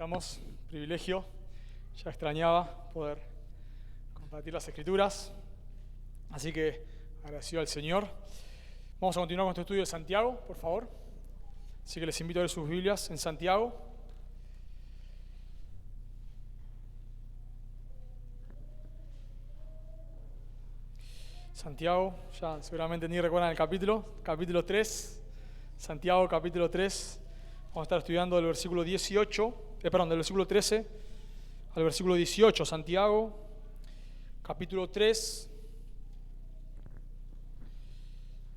estamos? Privilegio. Ya extrañaba poder compartir las Escrituras. Así que agradecido al Señor. Vamos a continuar con nuestro estudio de Santiago, por favor. Así que les invito a ver sus Biblias en Santiago. Santiago, ya seguramente ni recuerdan el capítulo 3. Santiago, capítulo 3. Vamos a estar estudiando del versículo del versículo 13 al versículo 18. Santiago, capítulo 3,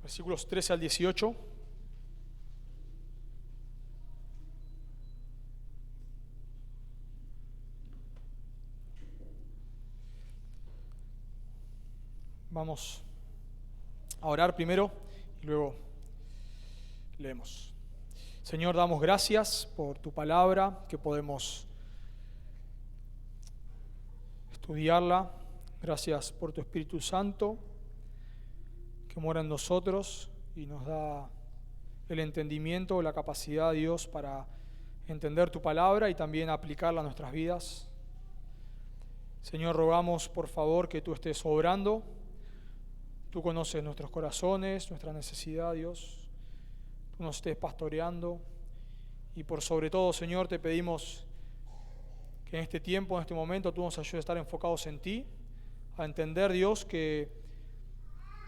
versículos 13 al 18. Vamos a orar primero y luego leemos. Señor, damos gracias por tu palabra, que podemos estudiarla. Gracias por tu Espíritu Santo, que mora en nosotros y nos da el entendimiento, la capacidad, Dios, para entender tu palabra y también aplicarla a nuestras vidas. Señor, rogamos por favor que tú estés obrando. Tú conoces nuestros corazones, nuestra necesidad, Dios. Tú nos estés pastoreando. Y por sobre todo, Señor, te pedimos que en este tiempo, en este momento, tú nos ayudes a estar enfocados en ti, a entender, Dios, que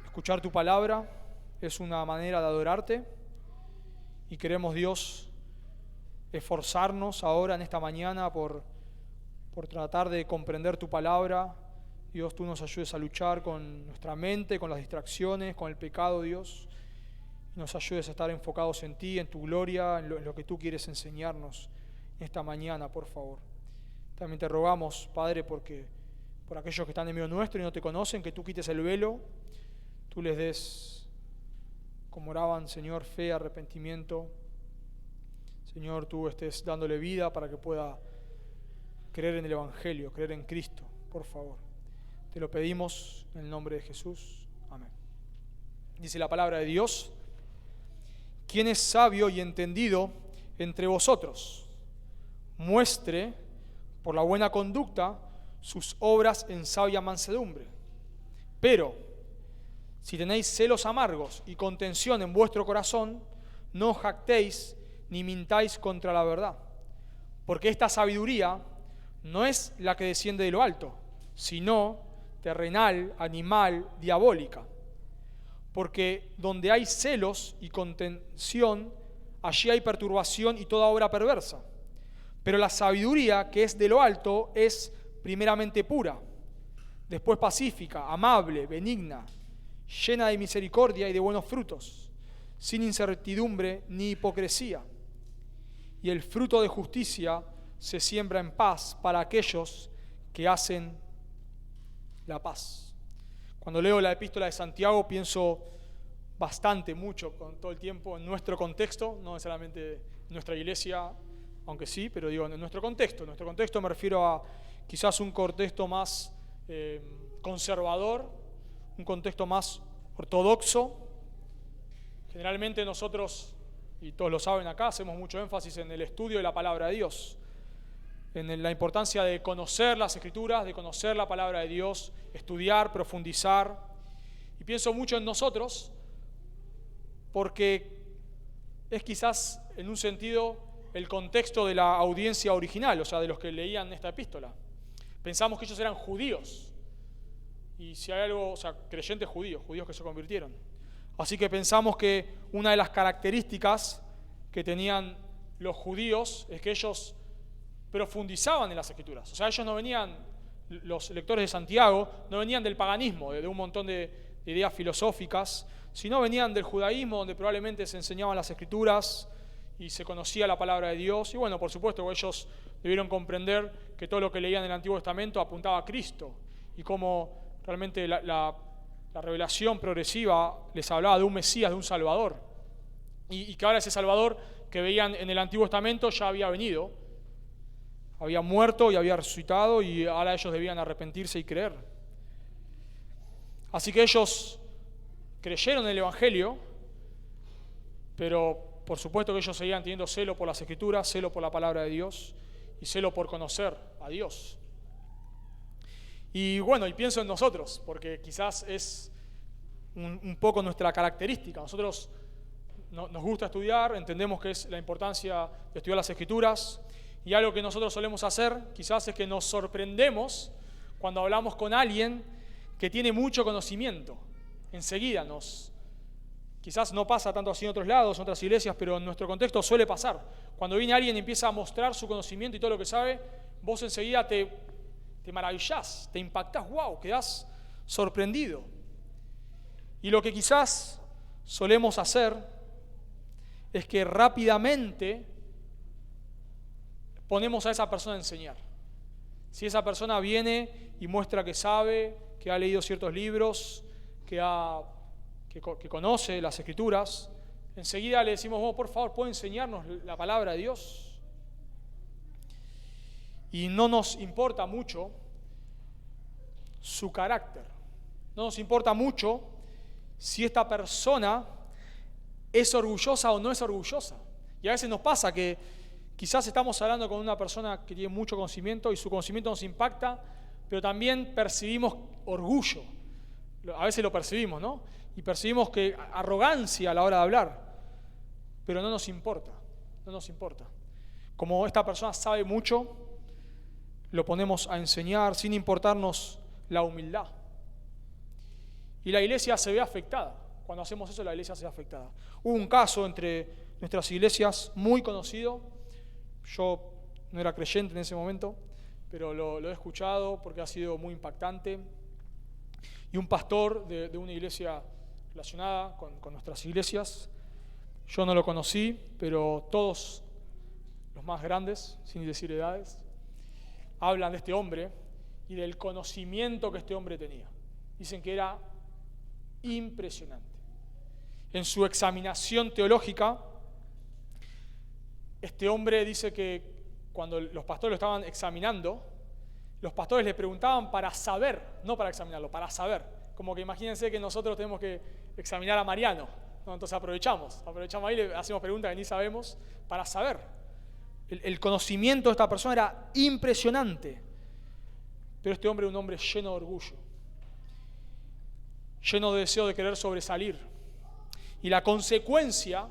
escuchar tu palabra es una manera de adorarte. Y queremos, Dios, esforzarnos ahora en esta mañana por tratar de comprender tu palabra. Dios, tú nos ayudes a luchar con nuestra mente, con las distracciones, con el pecado, Dios. Y nos ayudes a estar enfocados en ti, en tu gloria, en lo que tú quieres enseñarnos en esta mañana, por favor. También te rogamos, Padre, por aquellos que están en medio nuestro y no te conocen, que tú quites el velo, tú les des, como oraban, Señor, fe, arrepentimiento. Señor, tú estés dándole vida para que pueda creer en el Evangelio, creer en Cristo, por favor. Te lo pedimos en el nombre de Jesús. Amén. Dice la palabra de Dios: ¿quién es sabio y entendido entre vosotros? Muestre por la buena conducta sus obras en sabia mansedumbre. Pero si tenéis celos amargos y contención en vuestro corazón, no os jactéis ni mintáis contra la verdad. Porque esta sabiduría no es la que desciende de lo alto, sino terrenal, animal, diabólica. Porque donde hay celos y contención, allí hay perturbación y toda obra perversa. Pero la sabiduría que es de lo alto es primeramente pura, después pacífica, amable, benigna, llena de misericordia y de buenos frutos, sin incertidumbre ni hipocresía. Y el fruto de justicia se siembra en paz para aquellos que hacen la paz. Cuando leo la epístola de Santiago pienso mucho con todo el tiempo en nuestro contexto, no necesariamente en nuestra iglesia, aunque sí, pero digo en nuestro contexto. En nuestro contexto me refiero a quizás un contexto más conservador, un contexto más ortodoxo. Generalmente nosotros, y todos lo saben acá, hacemos mucho énfasis en el estudio de la palabra de Dios, en la importancia de conocer las Escrituras, de conocer la palabra de Dios, estudiar, profundizar. Y pienso mucho en nosotros porque es quizás en un sentido el contexto de la audiencia original, o sea, de los que leían esta epístola. Pensamos que ellos eran judíos, y si hay algo, o sea, creyentes judíos que se convirtieron. Así que pensamos que una de las características que tenían los judíos es que ellos profundizaban en las Escrituras. O sea, ellos no venían, los lectores de Santiago, no venían del paganismo, de un montón de ideas filosóficas, sino venían del judaísmo, donde probablemente se enseñaban las Escrituras y se conocía la palabra de Dios. Y bueno, por supuesto, ellos debieron comprender que todo lo que leían en el Antiguo Testamento apuntaba a Cristo y cómo realmente la revelación progresiva les hablaba de un Mesías, de un Salvador. Y que ahora ese Salvador que veían en el Antiguo Testamento ya había venido, había muerto y había resucitado, y ahora ellos debían arrepentirse y creer. Así que ellos creyeron en el Evangelio, pero por supuesto que ellos seguían teniendo celo por las Escrituras, celo por la palabra de Dios, y celo por conocer a Dios. Y bueno, y pienso en nosotros, porque quizás es un poco nuestra característica. Nosotros nos gusta estudiar, entendemos que es la importancia de estudiar las Escrituras, y algo que nosotros solemos hacer quizás es que nos sorprendemos cuando hablamos con alguien que tiene mucho conocimiento. Enseguida quizás no pasa tanto así en otros lados, en otras iglesias, pero en nuestro contexto suele pasar. Cuando viene alguien y empieza a mostrar su conocimiento y todo lo que sabe, vos enseguida te maravillás, te impactás, wow, quedás sorprendido. Y lo que quizás solemos hacer es que rápidamente ponemos a esa persona a enseñar. Si esa persona viene y muestra que sabe, que ha leído ciertos libros, que conoce las Escrituras, enseguida le decimos, por favor, ¿puede enseñarnos la palabra de Dios? Y no nos importa mucho su carácter. No nos importa mucho si esta persona es orgullosa o no es orgullosa. Y a veces nos pasa que quizás estamos hablando con una persona que tiene mucho conocimiento y su conocimiento nos impacta, pero también percibimos orgullo. A veces lo percibimos, ¿no? Y percibimos que arrogancia a la hora de hablar, pero no nos importa. Como esta persona sabe mucho, lo ponemos a enseñar sin importarnos la humildad. Y la iglesia se ve afectada. Cuando hacemos eso, la iglesia se ve afectada. Hubo un caso entre nuestras iglesias muy conocido. Yo no era creyente en ese momento, pero lo he escuchado porque ha sido muy impactante. Y un pastor de una iglesia relacionada con nuestras iglesias, yo no lo conocí, pero todos los más grandes, sin decir edades, hablan de este hombre y del conocimiento que este hombre tenía. Dicen que era impresionante. En su examinación teológica, este hombre dice que cuando los pastores lo estaban examinando, los pastores le preguntaban para saber, no para examinarlo, para saber. Como que imagínense que nosotros tenemos que examinar a Mariano, ¿no? Entonces aprovechamos ahí, le hacemos preguntas que ni sabemos para saber. El conocimiento de esta persona era impresionante, pero este hombre era un hombre lleno de orgullo, lleno de deseo de querer sobresalir. Y la consecuencia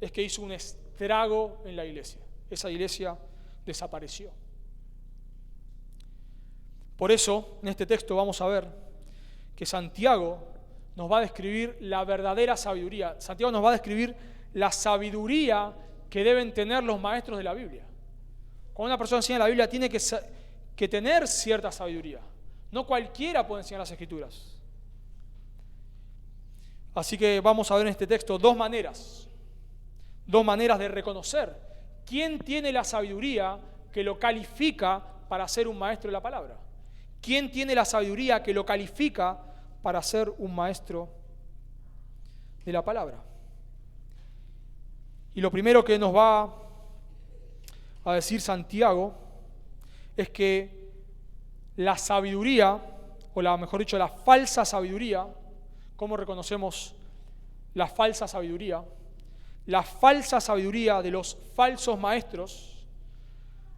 es que hizo un estrago en la iglesia. Esa iglesia desapareció. Por eso, en este texto vamos a ver que Santiago nos va a describir la verdadera sabiduría. Santiago nos va a describir la sabiduría que deben tener los maestros de la Biblia. Cuando una persona enseña la Biblia, tiene que tener cierta sabiduría. No cualquiera puede enseñar las Escrituras. Así que vamos a ver en este texto dos maneras de reconocer quién tiene la sabiduría que lo califica para ser un maestro de la palabra. ¿Quién tiene la sabiduría que lo califica para ser un maestro de la palabra? Y lo primero que nos va a decir Santiago es que la sabiduría, o mejor dicho, la falsa sabiduría, ¿cómo reconocemos la falsa sabiduría? La falsa sabiduría de los falsos maestros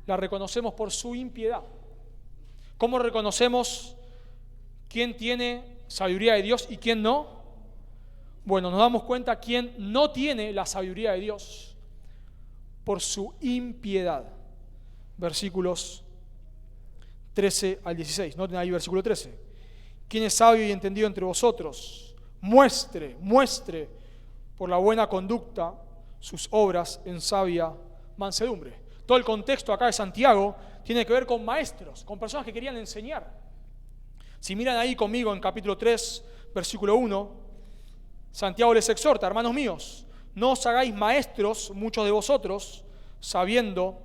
la reconocemos por su impiedad. ¿Cómo reconocemos quién tiene sabiduría de Dios y quién no? Bueno, nos damos cuenta quién no tiene la sabiduría de Dios por su impiedad. Versículos 13 al 16. Noten ahí versículo 13. ¿Quién es sabio y entendido entre vosotros? Muestre por la buena conducta sus obras en sabia mansedumbre. Todo el contexto acá de Santiago tiene que ver con maestros, con personas que querían enseñar. Si miran ahí conmigo en capítulo 3, versículo 1, Santiago les exhorta: hermanos míos, no os hagáis maestros muchos de vosotros, sabiendo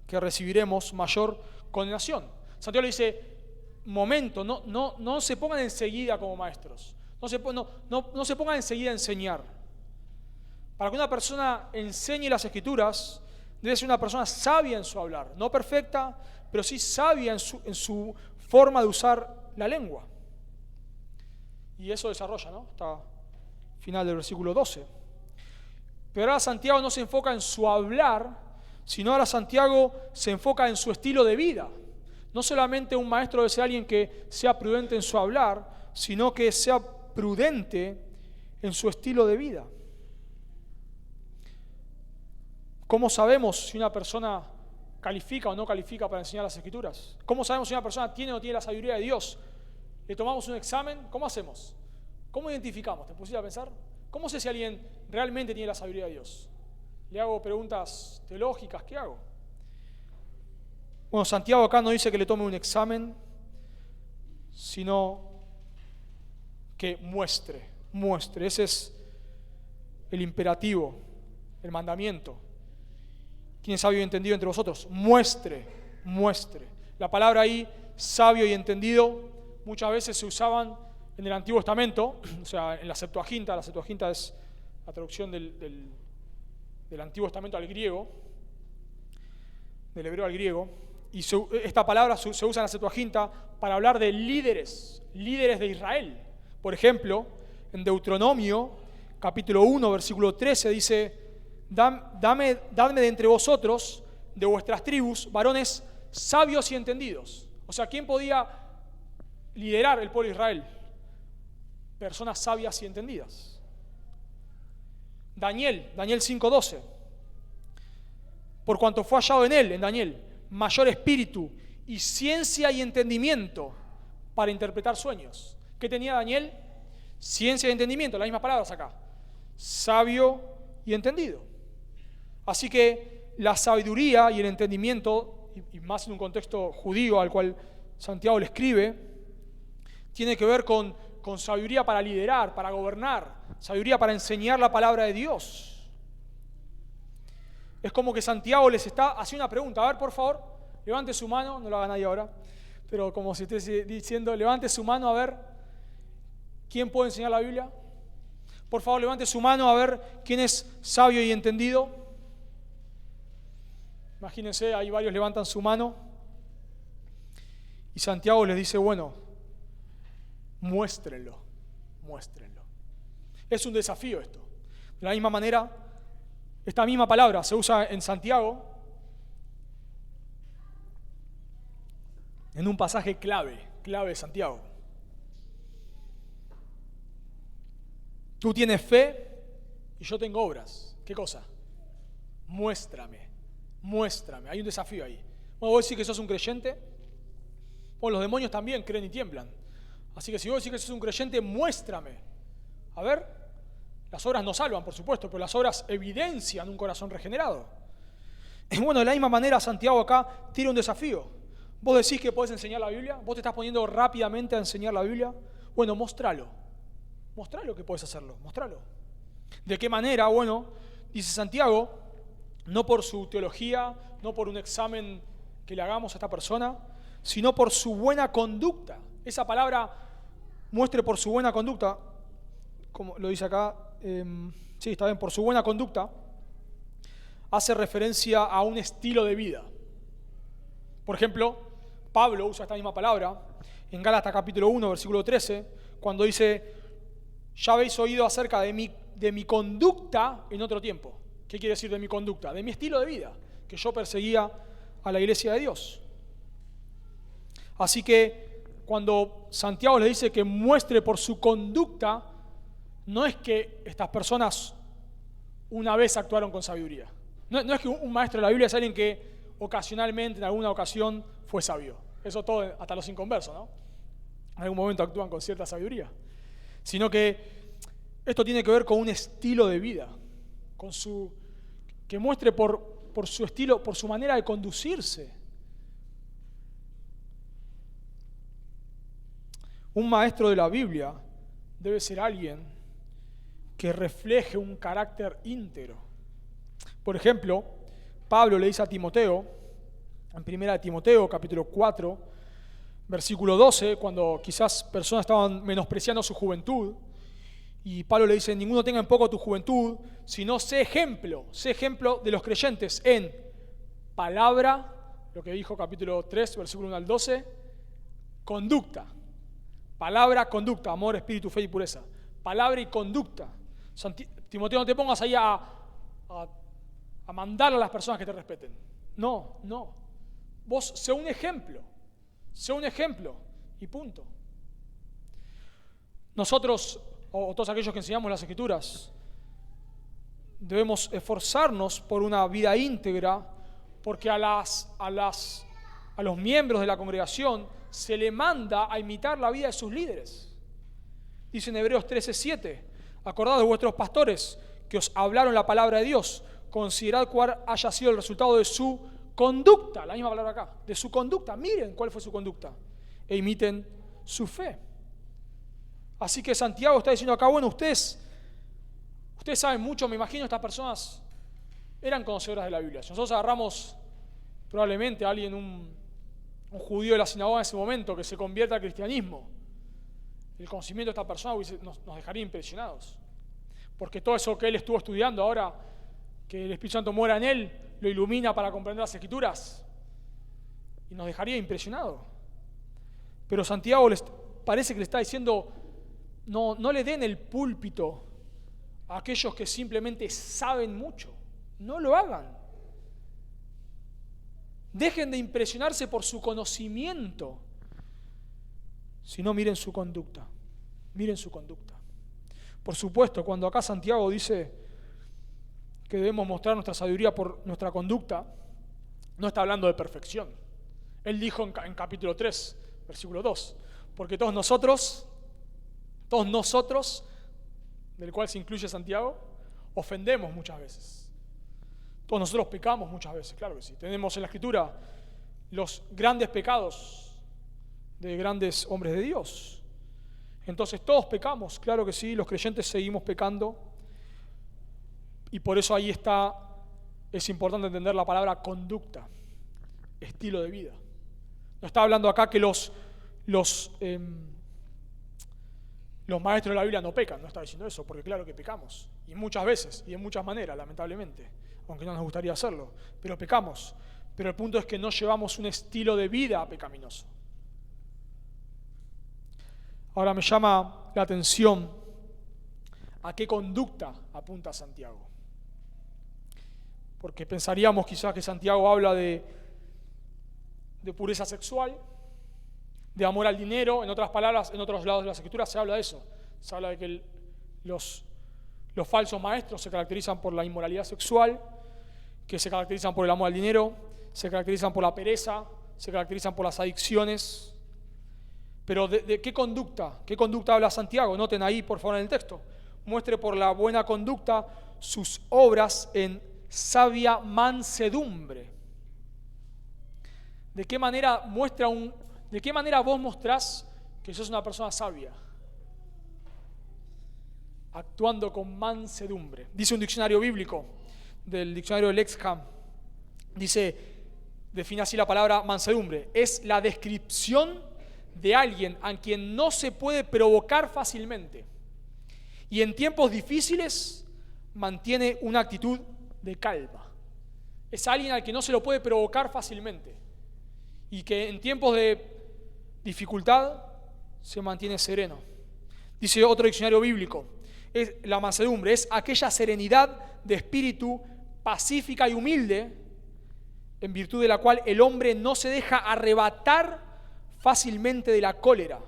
que recibiremos mayor condenación. Santiago le dice: momento, no se pongan enseguida como maestros, no se pongan enseguida a enseñar. Para que una persona enseñe las Escrituras, debe ser una persona sabia en su hablar, no perfecta, pero sí sabia en su forma de usar la lengua. Y eso desarrolla, ¿no? Hasta el final del versículo 12. Pero ahora Santiago no se enfoca en su hablar, sino ahora Santiago se enfoca en su estilo de vida. No solamente un maestro debe ser alguien que sea prudente en su hablar, sino que sea prudente en su estilo de vida. ¿Cómo sabemos si una persona califica o no califica para enseñar las Escrituras? ¿Cómo sabemos si una persona tiene o no tiene la sabiduría de Dios? ¿Le tomamos un examen? ¿Cómo hacemos? ¿Cómo identificamos? ¿Te pusiste a pensar? ¿Cómo sé si alguien realmente tiene la sabiduría de Dios? ¿Le hago preguntas teológicas? ¿Qué hago? Bueno, Santiago acá no dice que le tome un examen, sino que muestre. Ese es el imperativo, el mandamiento. ¿Quién es sabio y entendido entre vosotros? Muestre. La palabra ahí, sabio y entendido, muchas veces se usaban en el Antiguo Testamento, o sea, en la Septuaginta. La Septuaginta es la traducción del Antiguo Testamento al griego, del hebreo al griego. Y esta palabra se usa en la Septuaginta para hablar de líderes de Israel. Por ejemplo, en Deuteronomio, capítulo 1, versículo 13, dice: Dadme de entre vosotros, de vuestras tribus, varones sabios y entendidos. O sea, ¿quién podía liderar el pueblo de Israel? Personas sabias y entendidas. Daniel 5:12. Por cuanto fue hallado en él, en Daniel, mayor espíritu y ciencia y entendimiento para interpretar sueños. ¿Qué tenía Daniel? Ciencia y entendimiento, las mismas palabras acá. Sabio y entendido. Así que la sabiduría y el entendimiento, y más en un contexto judío al cual Santiago le escribe, tiene que ver con sabiduría para liderar, para gobernar, sabiduría para enseñar la palabra de Dios. Es como que Santiago les está haciendo una pregunta. A ver, por favor, levante su mano, no lo haga nadie ahora, pero como si esté diciendo, levante su mano a ver quién puede enseñar la Biblia. Por favor, levante su mano a ver quién es sabio y entendido. Imagínense, ahí varios levantan su mano y Santiago les dice, bueno, muéstrenlo. Es un desafío esto. De la misma manera, esta misma palabra se usa en Santiago en un pasaje clave de Santiago. Tú tienes fe y yo tengo obras. ¿Qué cosa? Muéstrame. Hay un desafío ahí. Bueno, vos decís que sos un creyente. Bueno, los demonios también creen y tiemblan. Así que si vos decís que sos un creyente, muéstrame. A ver, las obras no salvan, por supuesto, pero las obras evidencian un corazón regenerado. Y bueno, de la misma manera, Santiago acá tira un desafío. Vos decís que podés enseñar la Biblia. Vos te estás poniendo rápidamente a enseñar la Biblia. Bueno, mostralo que podés hacerlo, mostralo. ¿De qué manera? Bueno, dice Santiago, no por su teología, no por un examen que le hagamos a esta persona, sino por su buena conducta. Esa palabra, muestre por su buena conducta, como lo dice acá, sí, está bien, por su buena conducta, hace referencia a un estilo de vida. Por ejemplo, Pablo usa esta misma palabra en Gálatas capítulo 1, versículo 13, cuando dice, ya habéis oído acerca de mi conducta en otro tiempo. ¿Qué quiere decir de mi conducta? De mi estilo de vida, que yo perseguía a la iglesia de Dios. Así que cuando Santiago le dice que muestre por su conducta, no es que estas personas una vez actuaron con sabiduría. No es que un maestro de la Biblia es alguien que ocasionalmente, en alguna ocasión, fue sabio. Eso todo, hasta los inconversos, ¿no? En algún momento actúan con cierta sabiduría. Sino que esto tiene que ver con un estilo de vida, que muestre por su estilo, por su manera de conducirse. Un maestro de la Biblia debe ser alguien que refleje un carácter íntegro. Por ejemplo, Pablo le dice a Timoteo, en 1 Timoteo, capítulo 4, versículo 12, cuando quizás personas estaban menospreciando su juventud, y Pablo le dice, ninguno tenga en poco tu juventud, sino sé ejemplo de los creyentes en palabra, lo que dijo capítulo 3, versículo 1 al 12, conducta. Palabra, conducta, amor, espíritu, fe y pureza. Palabra y conducta. Timoteo, no te pongas ahí a a mandar a las personas que te respeten. No. Vos sé un ejemplo y punto. Nosotros, o todos aquellos que enseñamos las Escrituras, debemos esforzarnos por una vida íntegra, porque a los miembros de la congregación se le manda a imitar la vida de sus líderes. Dice en Hebreos 13:7, acordad de vuestros pastores que os hablaron la palabra de Dios, considerad cuál haya sido el resultado de su conducta, la misma palabra acá, de su conducta, miren cuál fue su conducta, e imiten su fe. Así que Santiago está diciendo acá, bueno, ustedes saben mucho, me imagino estas personas eran conocedoras de la Biblia. Si nosotros agarramos probablemente a alguien, un judío de la sinagoga en ese momento, que se convierta al cristianismo, el conocimiento de esta persona nos dejaría impresionados. Porque todo eso que él estuvo estudiando, ahora que el Espíritu Santo mora en él, lo ilumina para comprender las Escrituras y nos dejaría impresionados. Pero Santiago parece que le está diciendo, no le den el púlpito a aquellos que simplemente saben mucho. No lo hagan. Dejen de impresionarse por su conocimiento, sino miren su conducta. Miren su conducta. Por supuesto, cuando acá Santiago dice que debemos mostrar nuestra sabiduría por nuestra conducta, no está hablando de perfección. Él dijo en capítulo 3, versículo 2, porque todos nosotros, del cual se incluye Santiago, ofendemos muchas veces. Todos nosotros pecamos muchas veces, claro que sí. Tenemos en la Escritura los grandes pecados de grandes hombres de Dios. Entonces todos pecamos, claro que sí, los creyentes seguimos pecando. Y por eso ahí es importante entender la palabra conducta, estilo de vida. No está hablando acá que los maestros de la Biblia no pecan, no está diciendo eso, porque claro que pecamos. Y muchas veces, y de muchas maneras, lamentablemente, aunque no nos gustaría hacerlo, pero pecamos. Pero el punto es que no llevamos un estilo de vida pecaminoso. Ahora me llama la atención a qué conducta apunta Santiago. Porque pensaríamos quizás que Santiago habla de pureza sexual, de amor al dinero. En otras palabras, en otros lados de las Escrituras se habla de eso. Se habla de que los falsos maestros se caracterizan por la inmoralidad sexual, que se caracterizan por el amor al dinero, se caracterizan por la pereza, se caracterizan por las adicciones. Pero ¿de qué conducta? ¿Qué conducta habla Santiago? Noten ahí, por favor, en el texto. Muestre por la buena conducta sus obras en sabia mansedumbre. ¿De qué manera vos mostrás que sos una persona sabia? Actuando con mansedumbre. Dice un diccionario bíblico, del diccionario Lexham, define así la palabra mansedumbre: es la descripción de alguien a quien no se puede provocar fácilmente y en tiempos difíciles mantiene una actitud de calma. Es alguien al que no se lo puede provocar fácilmente y que en tiempos de dificultad se mantiene sereno. Dice otro diccionario bíblico, la mansedumbre es aquella serenidad de espíritu pacífica y humilde, en virtud de la cual el hombre no se deja arrebatar fácilmente de la cólera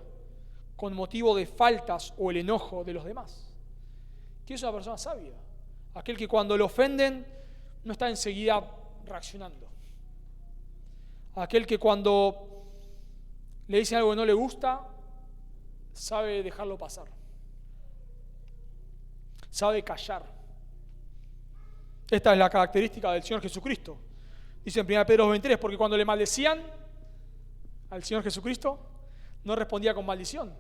con motivo de faltas o el enojo de los demás. ¿Quién es una persona sabia? Aquel que cuando le ofenden no está enseguida reaccionando. Aquel que cuando le dicen algo que no le gusta, sabe dejarlo pasar. Sabe callar. Esta es la característica del Señor Jesucristo. Dice en 1 Pedro 23, porque cuando le maldecían al Señor Jesucristo, no respondía con maldición.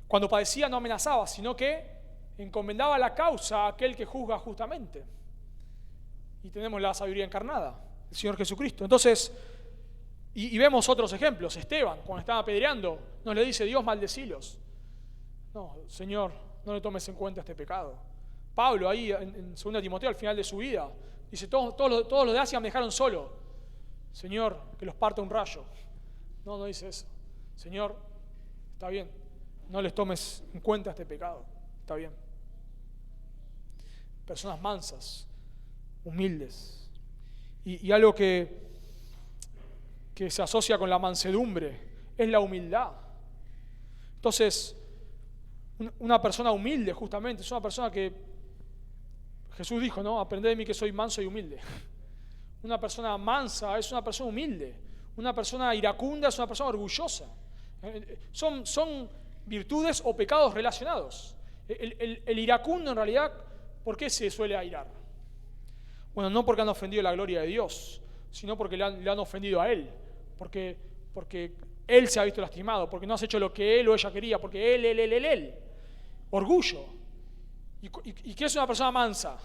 Cuando padecía no amenazaba, sino que encomendaba la causa a aquel que juzga justamente. Y tenemos la sabiduría encarnada, el Señor Jesucristo. Entonces, y vemos otros ejemplos. Esteban, cuando estaba apedreando, nos le dice: Dios, maldecilos. No, Señor, no le tomes en cuenta este pecado. Pablo, ahí en 2 Timoteo, al final de su vida, dice: todos los de Asia me dejaron solo. Señor, que los parta un rayo. No dice eso. Señor, está bien, no les tomes en cuenta este pecado. Está bien. Personas mansas, humildes. Y algo que se asocia con la mansedumbre es la humildad. Entonces, una persona humilde justamente es una persona que Jesús dijo, ¿no? Aprended de mí que soy manso y humilde. Una persona mansa es una persona humilde. Una persona iracunda es una persona orgullosa. Son virtudes o pecados relacionados. El iracundo en realidad, ¿por qué se suele airar? Bueno, no porque han ofendido la gloria de Dios, sino porque le han ofendido a Él. Porque Él se ha visto lastimado, porque no has hecho lo que Él o ella quería, porque Él. Orgullo. ¿Y qué es una persona mansa?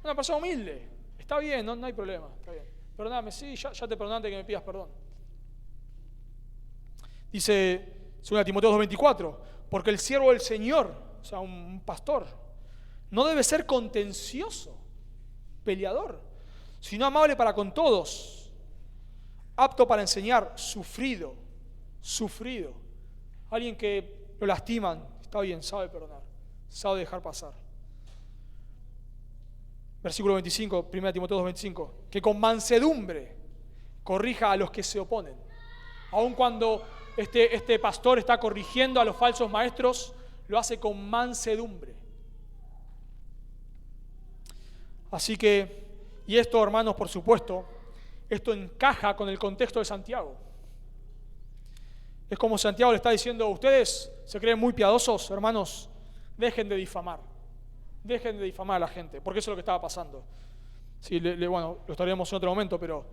Una persona humilde. Está bien, no hay problema. Está bien. Perdóname, sí, ya te perdoné antes que me pidas perdón. Dice 2 Timoteo 2:24, porque el siervo del Señor, o sea, un pastor, no debe ser contencioso, peleador, sino amable para con todos, apto para enseñar, sufrido. Alguien que lo lastiman, está bien, sabe perdonar, sabe dejar pasar. Versículo 25, 1 Timoteo 2:25, que con mansedumbre corrija a los que se oponen. Aun cuando este pastor está corrigiendo a los falsos maestros, lo hace con mansedumbre. Así que, y esto, hermanos, por supuesto, esto encaja con el contexto de Santiago. Es como Santiago le está diciendo, ustedes se creen muy piadosos, hermanos, dejen de difamar a la gente, porque eso es lo que estaba pasando. Sí, bueno, lo estaremos en otro momento, pero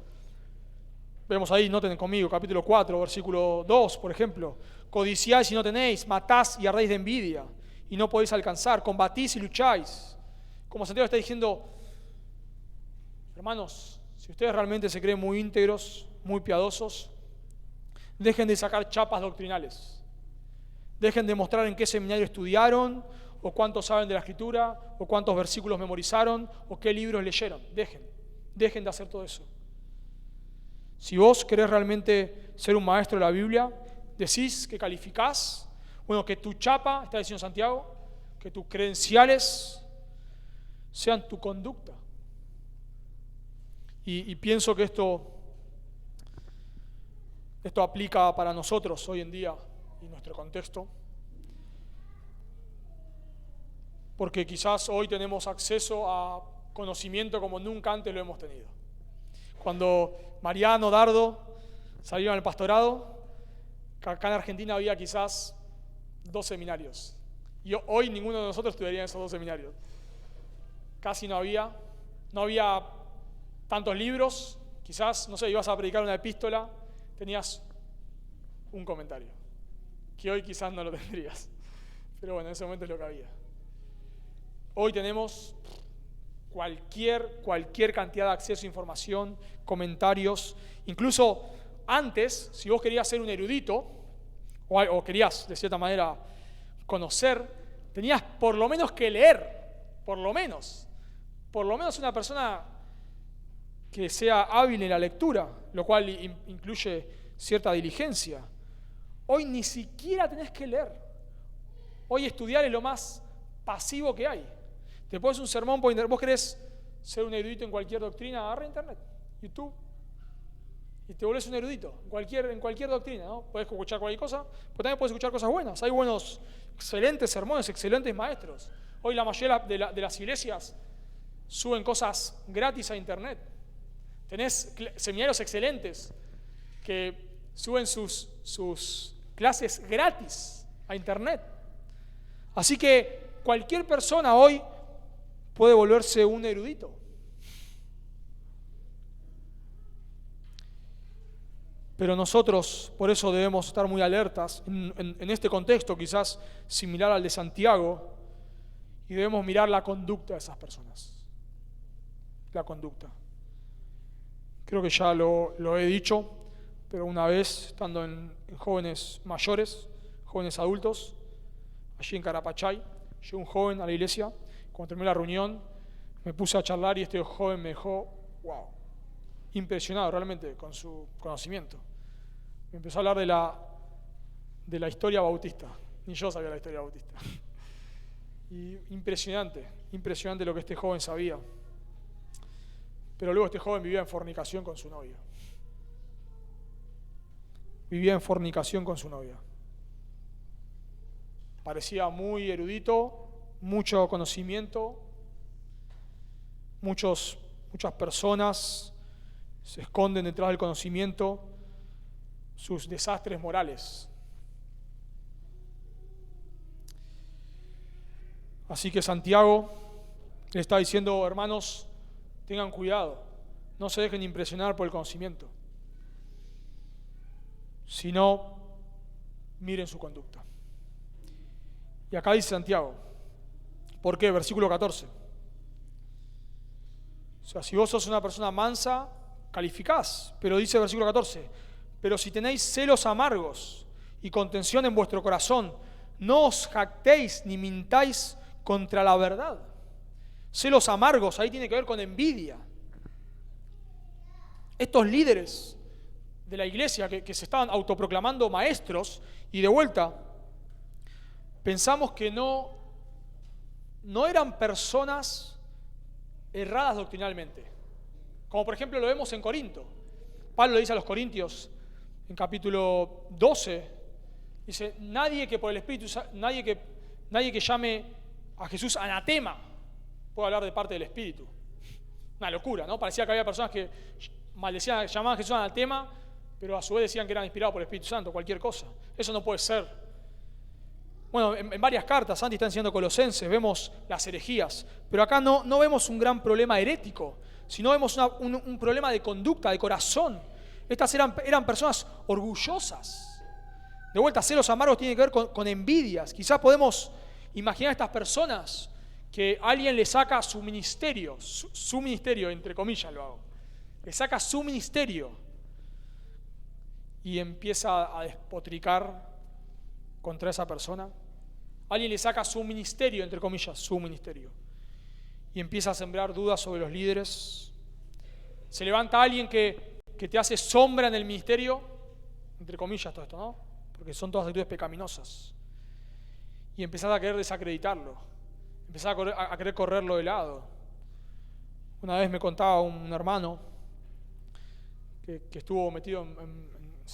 vemos ahí, noten conmigo, capítulo 4, versículo 2, por ejemplo. Codiciáis y no tenéis, matás y ardéis de envidia, y no podéis alcanzar, combatís y lucháis. Como Santiago está diciendo, hermanos, si ustedes realmente se creen muy íntegros, muy piadosos, dejen de sacar chapas doctrinales. Dejen de mostrar en qué seminario estudiaron, o cuántos saben de la Escritura, o cuántos versículos memorizaron, o qué libros leyeron. Dejen de hacer todo eso. Si vos querés realmente ser un maestro de la Biblia, decís que calificás, bueno, que tu chapa, está diciendo Santiago, que tus credenciales sean tu conducta. Y pienso que esto aplica para nosotros hoy en día y nuestro contexto, porque quizás hoy tenemos acceso a conocimiento como nunca antes lo hemos tenido. Cuando Mariano, Dardo salieron al pastorado, acá en Argentina había quizás 2 seminarios. Y hoy ninguno de nosotros estudiaría en esos 2 seminarios. Casi no había tantos libros, quizás, no sé, ibas a predicar una epístola, tenías un comentario, que hoy quizás no lo tendrías. Pero bueno, en ese momento es lo que había. Hoy tenemos cualquier cantidad de acceso a información, comentarios. Incluso antes, si vos querías ser un erudito, o querías, de cierta manera, conocer, tenías por lo menos que leer, por lo menos una persona que sea hábil en la lectura, lo cual incluye cierta diligencia. Hoy ni siquiera tenés que leer. Hoy estudiar es lo más pasivo que hay. Te pones un sermón por internet. Vos querés ser un erudito en cualquier doctrina, agarra internet, YouTube, y te volvés un erudito en cualquier doctrina, ¿no? Podés escuchar cualquier cosa, pero también podés escuchar cosas buenas. Hay buenos, excelentes sermones, excelentes maestros. Hoy la mayoría de las iglesias suben cosas gratis a internet. Tenés seminarios excelentes que suben sus clases gratis a internet. Así que cualquier persona hoy puede volverse un erudito. Pero nosotros, por eso debemos estar muy alertas en este contexto quizás similar al de Santiago, y debemos mirar la conducta de esas personas. La conducta. Creo que ya lo he dicho, pero una vez, estando en jóvenes mayores, jóvenes adultos, allí en Carapachay, llegó un joven a la iglesia. Cuando terminé la reunión, me puse a charlar y este joven me dejó, wow, impresionado realmente con su conocimiento. Me empezó a hablar de la historia bautista. Ni yo sabía la historia bautista. Y impresionante lo que este joven sabía. Pero luego este joven vivía en fornicación con su novia. Vivía en fornicación con su novia. Parecía muy erudito, mucho conocimiento. Muchas personas se esconden detrás del conocimiento sus desastres morales. Así que Santiago le está diciendo, hermanos, tengan cuidado, no se dejen impresionar por el conocimiento, sino miren su conducta. Y acá dice Santiago, ¿por qué? Versículo 14. O sea, si vos sos una persona mansa, calificás, pero dice versículo 14, pero si tenéis celos amargos y contención en vuestro corazón, no os jactéis ni mintáis contra la verdad. Celos amargos, ahí tiene que ver con envidia. Estos líderes de la iglesia que se estaban autoproclamando maestros, y de vuelta, pensamos que no eran personas erradas doctrinalmente. Como por ejemplo lo vemos en Corinto. Pablo le dice a los corintios en capítulo 12, dice, nadie que por el Espíritu, nadie que llame a Jesús anatema puede hablar de parte del Espíritu. Una locura, ¿no? Parecía que había personas que maldecían, llamaban a Jesús anatema, pero a su vez decían que eran inspirados por el Espíritu Santo, cualquier cosa. Eso no puede ser. Bueno, en varias cartas, Santi está enseñando Colosenses, vemos las herejías, pero acá no vemos un gran problema herético, sino vemos un problema de conducta, de corazón. Estas eran personas orgullosas. De vuelta, celos amargos tienen que ver con envidias. Quizás podemos imaginar a estas personas que alguien le saca su ministerio, su ministerio, entre comillas lo hago, le saca su ministerio y empieza a despotricar contra esa persona. Alguien le saca su ministerio, entre comillas, su ministerio, y empieza a sembrar dudas sobre los líderes. Se levanta alguien que te hace sombra en el ministerio, entre comillas todo esto, ¿no? Porque son todas actitudes pecaminosas. Y empezás a querer desacreditarlo, empezás a querer correrlo de lado. Una vez me contaba un hermano que estuvo metido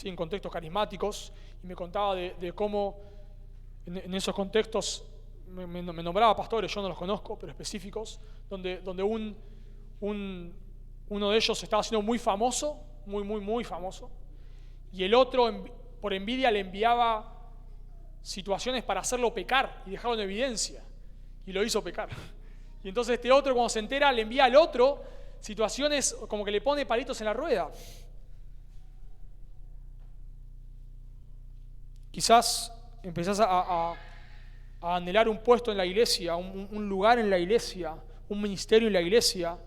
en contextos carismáticos, y me contaba de cómo en esos contextos me nombraba pastores, yo no los conozco, pero específicos, donde uno de ellos estaba siendo muy famoso, muy famoso, y el otro por envidia le enviaba situaciones para hacerlo pecar y dejarlo en evidencia, y lo hizo pecar. Y entonces este otro, cuando se entera, le envía al otro situaciones como que le pone palitos en la rueda. Quizás empezás a anhelar un puesto en la iglesia, un lugar en la iglesia, un ministerio en la iglesia,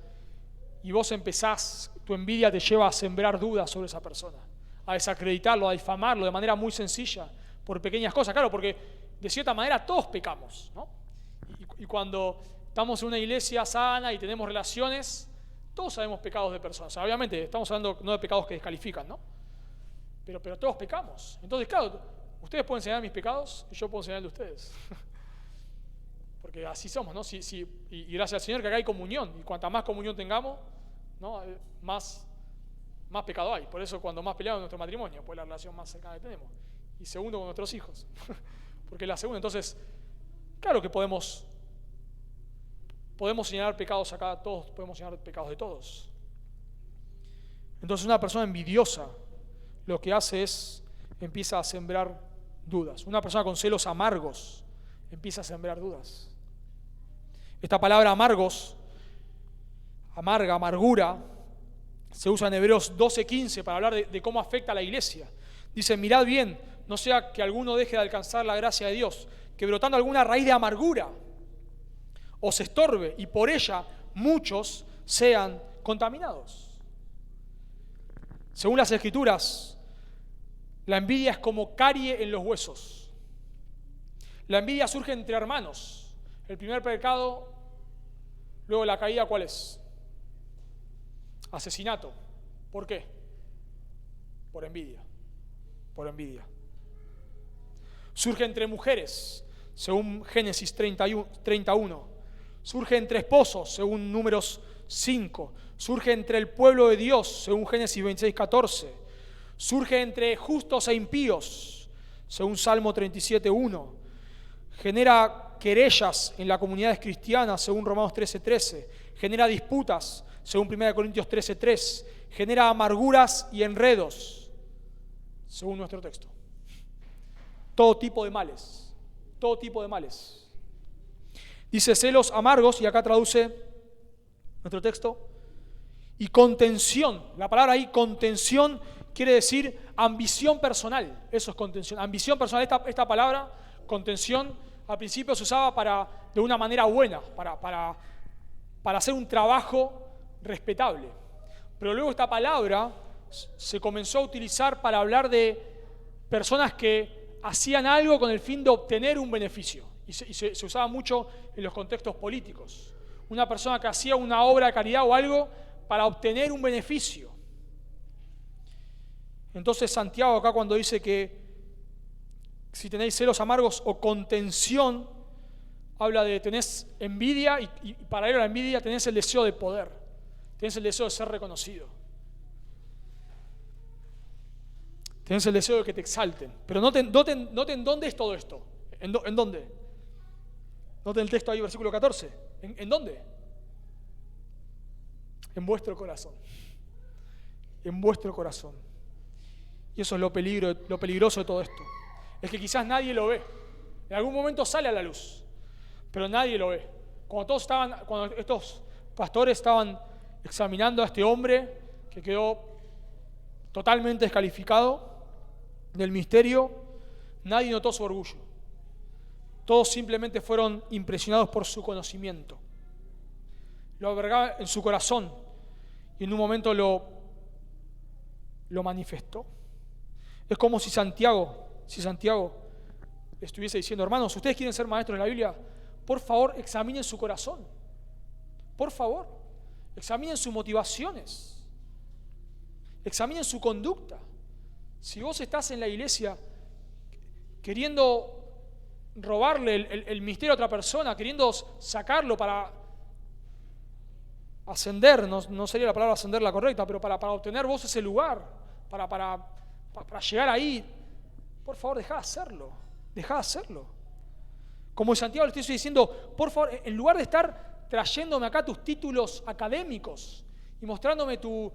y vos empezás, tu envidia te lleva a sembrar dudas sobre esa persona, a desacreditarlo, a difamarlo de manera muy sencilla, por pequeñas cosas. Claro, porque de cierta manera todos pecamos, ¿no? Y cuando estamos en una iglesia sana y tenemos relaciones, todos sabemos pecados de personas. O sea, obviamente estamos hablando no de pecados que descalifican, ¿no? Pero todos pecamos. Entonces, claro, ustedes pueden enseñar mis pecados y yo puedo enseñar de ustedes. Porque así somos, ¿no? Y gracias al Señor que acá hay comunión. Y cuanta más comunión tengamos, ¿no? Más pecado hay. Por eso cuando más peleamos en nuestro matrimonio, pues la relación más cercana que tenemos. Y segundo, con nuestros hijos. Porque la segunda, entonces, claro que podemos señalar pecados acá, todos podemos señalar pecados de todos. Entonces una persona envidiosa lo que hace es, empieza a sembrar dudas. Una persona con celos amargos empieza a sembrar dudas. Esta palabra amargos, amargura, se usa en Hebreos 12:15 para hablar de cómo afecta a la iglesia. Dice, mirad bien, no sea que alguno deje de alcanzar la gracia de Dios, que brotando alguna raíz de amargura os estorbe y por ella muchos sean contaminados. Según las Escrituras, la envidia es como carie en los huesos. La envidia surge entre hermanos. El primer pecado, luego la caída, ¿cuál es? Asesinato. ¿Por qué? Por envidia. Por envidia. Surge entre mujeres, según Génesis 31. Surge entre esposos, según Números 5. Surge entre el pueblo de Dios, según Génesis 26:14. Surge entre justos e impíos, según Salmo 37:1. Genera querellas en las comunidades cristianas, según Romanos 13:13. Genera disputas, según 1 Corintios 13:3. Genera amarguras y enredos, según nuestro texto. Todo tipo de males, todo tipo de males. Dice celos amargos, y acá traduce nuestro texto, y contención. La palabra ahí, contención, quiere decir ambición personal. Eso es contención, ambición personal. Esta palabra, contención, al principio se usaba de una manera buena, para hacer un trabajo respetable. Pero luego esta palabra se comenzó a utilizar para hablar de personas que hacían algo con el fin de obtener un beneficio. Y se usaba mucho en los contextos políticos. Una persona que hacía una obra de caridad o algo para obtener un beneficio. Entonces Santiago acá, cuando dice que si tenéis celos amargos o contención, habla de tenés envidia, y paralelo a la envidia tenés el deseo de poder, tenés el deseo de ser reconocido, tenés el deseo de que te exalten. Pero noten dónde es todo esto. ¿En dónde? Noten el texto ahí, versículo 14. ¿En dónde? En vuestro corazón. En vuestro corazón. Y eso es lo peligroso de todo esto. Es que quizás nadie lo ve. En algún momento sale a la luz, pero nadie lo ve. Cuando estos pastores estaban examinando a este hombre que quedó totalmente descalificado del ministerio, nadie notó su orgullo. Todos simplemente fueron impresionados por su conocimiento. Lo albergaba en su corazón y en un momento lo manifestó. Es como si Santiago estuviese diciendo: hermanos, ustedes quieren ser maestros de la Biblia, por favor examinen su corazón, por favor examinen sus motivaciones, examinen su conducta. Si vos estás en la iglesia queriendo robarle el ministerio a otra persona, queriendo sacarlo para ascender, no sería la palabra ascender la correcta, pero para obtener vos ese lugar, para llegar ahí, por favor, dejá de hacerlo. Como Santiago le estoy diciendo, por favor, en lugar de estar trayéndome acá tus títulos académicos y mostrándome tu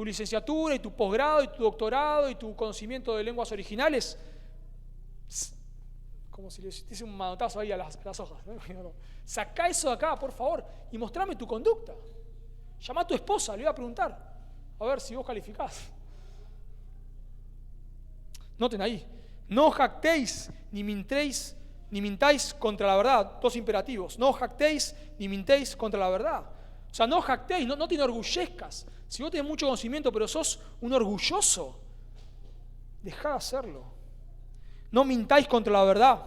licenciatura y tu posgrado y tu doctorado y tu conocimiento de lenguas originales, como si le hiciese un manotazo ahí a las hojas, ¿no? Sacá eso de acá, por favor, y mostrame tu conducta. Llama a tu esposa, le voy a preguntar, a ver si vos calificás. Noten ahí, no jactéis ni mintáis contra la verdad. Dos imperativos, no jactéis ni mintéis contra la verdad. O sea, no jactéis, no te enorgullezcas. Si vos tenés mucho conocimiento pero sos un orgulloso, dejá de hacerlo. No mintáis contra la verdad.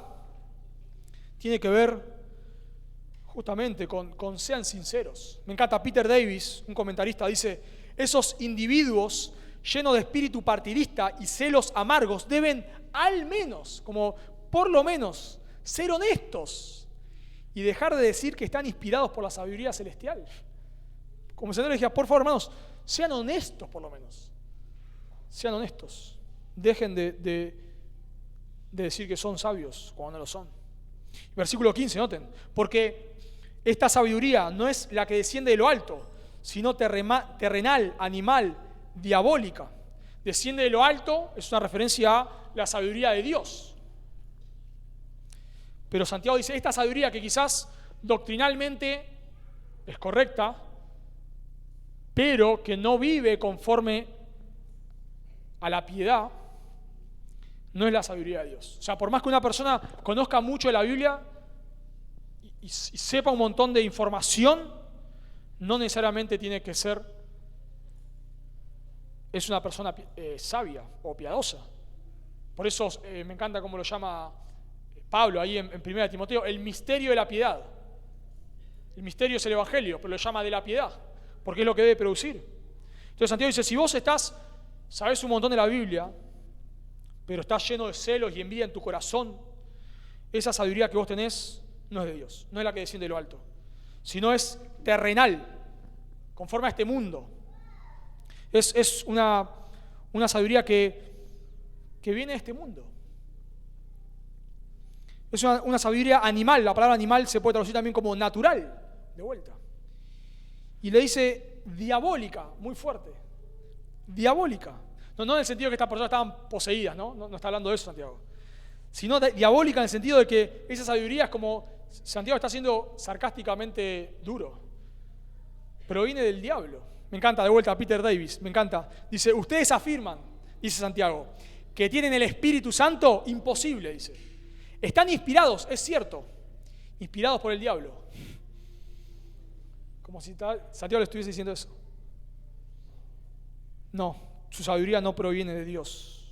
Tiene que ver justamente con sean sinceros. Me encanta Peter Davis, un comentarista, dice: esos individuos llenos de espíritu partidista y celos amargos deben al menos, como por lo menos, ser honestos y dejar de decir que están inspirados por la sabiduría celestial. Como el Señor le decía: por favor, hermanos, sean honestos por lo menos. Sean honestos. Dejen de decir que son sabios cuando no lo son. Versículo 15, noten: porque esta sabiduría no es la que desciende de lo alto, sino terrenal, animal, diabólica. Desciende de lo alto, es una referencia a la sabiduría de Dios. Pero Santiago dice: esta sabiduría que quizás doctrinalmente es correcta, pero que no vive conforme a la piedad, no es la sabiduría de Dios. O sea, por más que una persona conozca mucho de la Biblia y sepa un montón de información, no necesariamente tiene que ser, es una persona sabia o piadosa. Por eso me encanta cómo lo llama Pablo ahí en 1 Timoteo, el misterio de la piedad. El misterio es el Evangelio, pero lo llama de la piedad, porque es lo que debe producir. Entonces Santiago dice: si vos sabés un montón de la Biblia, pero estás lleno de celos y envidia en tu corazón, esa sabiduría que vos tenés no es de Dios, no es la que desciende de lo alto, sino es terrenal, conforme a este mundo. Es una sabiduría que viene de este mundo. Es una sabiduría animal. La palabra animal se puede traducir también como natural, de vuelta. Y le dice diabólica, muy fuerte. Diabólica. No en el sentido de que estas personas estaban poseídas, no está hablando de eso Santiago. Sino diabólica en el sentido de que esa sabiduría es como, Santiago está siendo sarcásticamente duro. Pero viene del diablo. Me encanta, de vuelta, Peter Davis, me encanta. Dice, ustedes afirman, dice Santiago, que tienen el Espíritu Santo, imposible, dice. Están inspirados, es cierto, inspirados por el diablo. Como si Santiago le estuviese diciendo eso. No, su sabiduría no proviene de Dios.